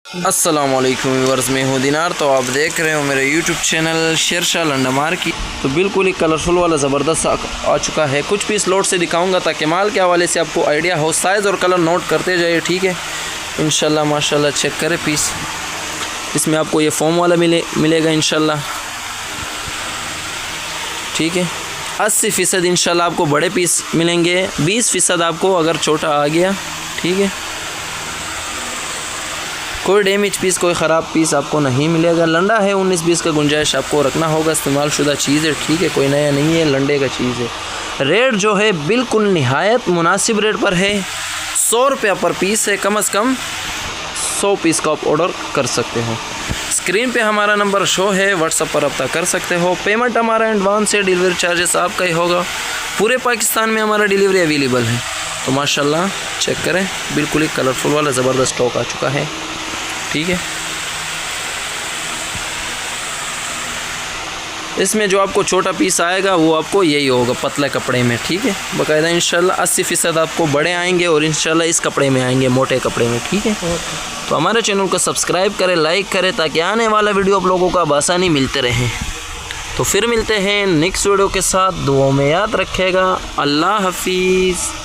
अस्सलामुअलैकुम व्यूअर्स, मैं हूँ दिनार। तो आप देख रहे हो मेरे यूट्यूब चैनल शेरशाह लंडामार की। तो बिल्कुल ही कलरफुल वाला ज़बरदस्त आ चुका है। कुछ पीस लोड से दिखाऊंगा ताकि माल के हवाले से आपको आइडिया हो। साइज़ और कलर नोट करते जाइए, ठीक है। इंशाल्लाह माशाल्लाह चेक करें पीस। इसमें आपको ये फोम वाला मिलेगा इंशाल्लाह, ठीक है। 80% इंशाल्लाह आपको बड़े पीस मिलेंगे, 20% आपको अगर छोटा आ गया, ठीक है। कोई डैमेज पीस, कोई ख़राब पीस आपको नहीं मिलेगा। लंडा है, 19-20 का गुंजाइश आपको रखना होगा। इस्तेमाल शुदा चीज़ है, ठीक है, कोई नया नहीं है, लंडे का चीज़ है। रेट जो है बिल्कुल निहायत मुनासिब रेट पर है। 100 रुपया पर पीस है, कम से कम 100 पीस का आप ऑर्डर कर सकते हो। स्क्रीन पे हमारा नंबर शो है, व्हाट्सएप पर रब्ता कर सकते हो। पेमेंट हमारा एडवांस है, डिलीवरी चार्जेस आपका ही होगा। पूरे पाकिस्तान में हमारा डिलीवरी अवेलेबल है। तो माशाल्लाह चेक करें, बिल्कुल ही कलरफुल वाला ज़बरदस्त स्टॉक आ चुका है, ठीक है। इसमें जो आपको छोटा पीस आएगा वो आपको यही होगा पतले कपड़े में, ठीक है। बाकायदा इंशाल्लाह 80% आपको बड़े आएंगे और इंशाल्लाह इस कपड़े में आएंगे, मोटे कपड़े में, ठीक है। तो हमारे चैनल को सब्सक्राइब करें, लाइक करें, ताकि आने वाला वीडियो आप लोगों को आसानी मिलते रहे। तो फिर मिलते हैं नेक्स्ट वीडियो के साथ। दुआओं में याद रखेगा। अल्लाह हाफिज़।